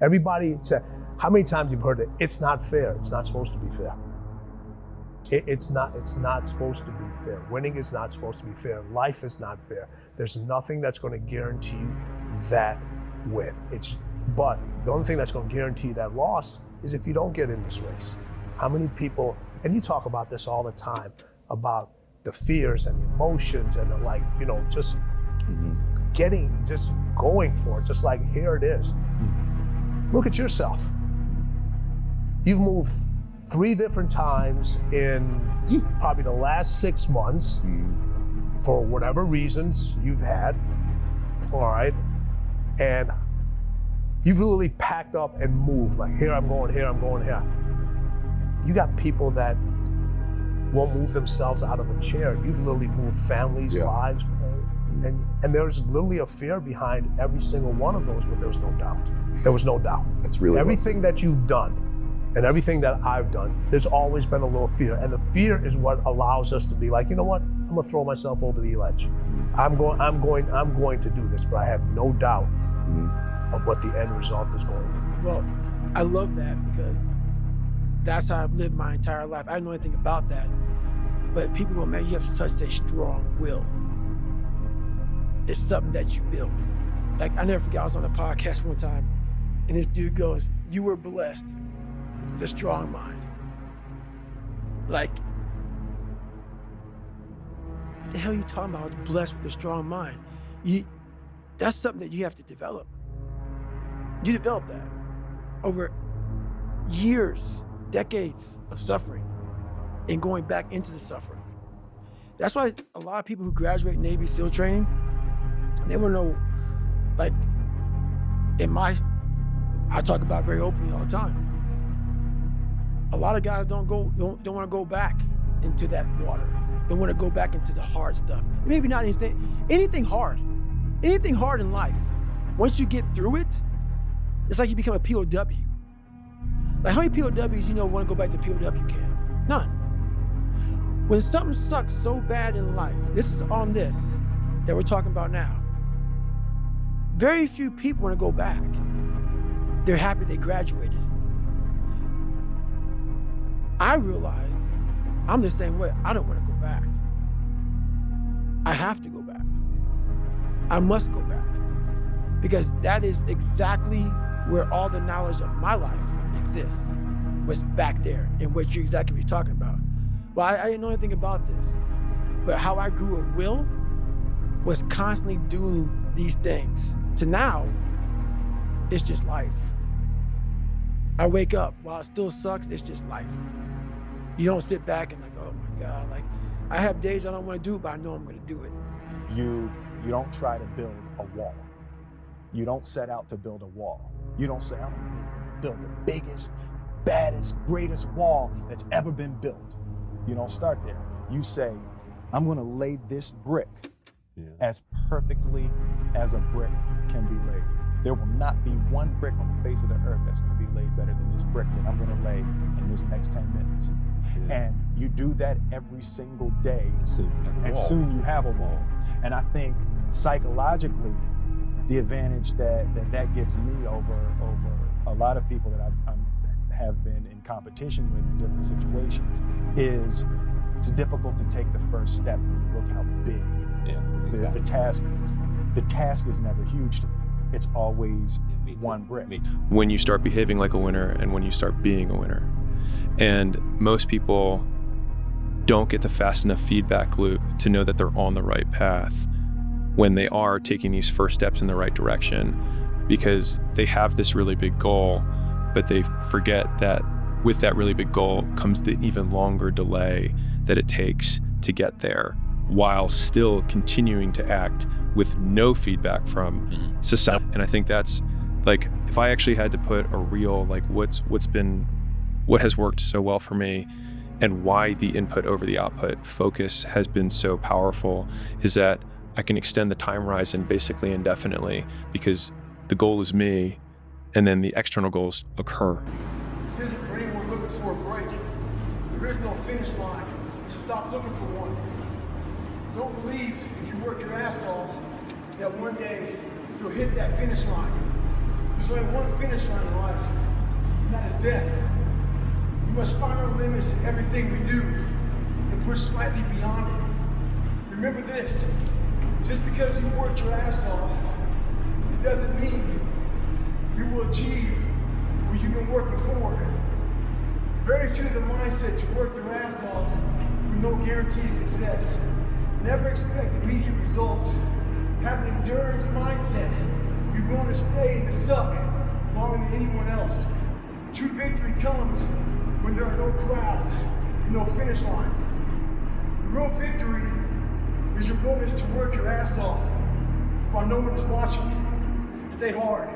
Everybody said, how many times you've heard it? It's not fair. It's not supposed to be fair. It's not supposed to be fair. Winning is not supposed to be fair. Life is not fair. There's nothing that's going to guarantee you that win. But the only thing that's going to guarantee you that loss is if you don't get in this race. How many people, and you talk about this all the time, about the fears and the emotions and just just going for it, just like, here it is. Look at yourself. You've moved 3 different times in probably the last 6 months for whatever reasons you've had, all right? And you've literally packed up and moved, like, here I'm going, here I'm going, here. You got people that won't move themselves out of a chair. You've literally moved families, lives, and there's literally a fear behind every single one of those, but there was no doubt. There was no doubt. That's really everything that you've done and everything that I've done, there's always been a little fear. And the fear is what allows us to be like, you know what? I'm gonna throw myself over the ledge. I'm going to do this, but I have no doubt of what the end result is going to be. Well, I love that because that's how I've lived my entire life. I don't know anything about that, but people go, man, you have such a strong will. It's something that you build. Like, I never forget, I was on a podcast one time, and this dude goes, you were blessed with a strong mind. Like, the hell are you talking about? I was blessed with a strong mind. That's something that you have to develop. You develop that over years, decades of suffering and going back into the suffering. That's why a lot of people who graduate Navy SEAL training, they want to know, like, I talk about very openly all the time. A lot of guys don't want to go back into that water. They want to go back into the hard stuff. Maybe not anything hard in life. Once you get through it, it's like you become a POW. Like, how many POWs you know want to go back to POW camp? None. When something sucks so bad in life, this is on this that we're talking about now, very few people want to go back. They're happy they graduated. I realized I'm the same way. I don't want to go back. I have to go back. I must go back. Because that is exactly where all the knowledge of my life exists, was back there, in what you're talking about. Well, I didn't know anything about this, but how I grew a will was constantly doing these things. To now, it's just life. I wake up, while it still sucks, it's just life. You don't sit back and like, oh my God, like, I have days I don't want to do it, but I know I'm going to do it. You don't try to build a wall. You don't set out to build a wall. You don't say, I'm going to build the biggest, baddest, greatest wall that's ever been built. You don't start there. You say, I'm going to lay this brick as perfectly as a brick can be laid. There will not be one brick on the face of the earth that's going to be laid better than this brick that I'm going to lay in this next 10 minutes. And you do that every single day, and soon you have a wall. And I think psychologically, the advantage that gives me over a lot of people that I have been in competition with in different situations is it's difficult to take the first step when you look how big the task is. The task is never huge to me. It's always one brick. When you start behaving like a winner and when you start being a winner. And most people don't get the fast enough feedback loop to know that they're on the right path when they are taking these first steps in the right direction, because they have this really big goal, but they forget that with that really big goal comes the even longer delay that it takes to get there, while still continuing to act with no feedback from society. And I think that's, like, if I actually had to put a real, like, what has worked so well for me and why the input over the output focus has been so powerful, is that I can extend the time horizon basically indefinitely, because the goal is me and then the external goals occur. This isn't for anyone looking for a break. There is no finish line, so stop looking for one. Don't believe if you work your ass off that one day you'll hit that finish line. There's only one finish line in life, and that is death. We must find our limits in everything we do and push slightly beyond it. Remember this, just because you worked your ass off, it doesn't mean you will achieve what you've been working for. Very few of the mindset to work their ass off with no guaranteed success. Never expect immediate results. Have an endurance mindset. Be willing to stay in the suck longer than anyone else. True victory comes when there are no crowds and no finish lines. The real victory is your willingness to work your ass off while no one is watching. Stay hard.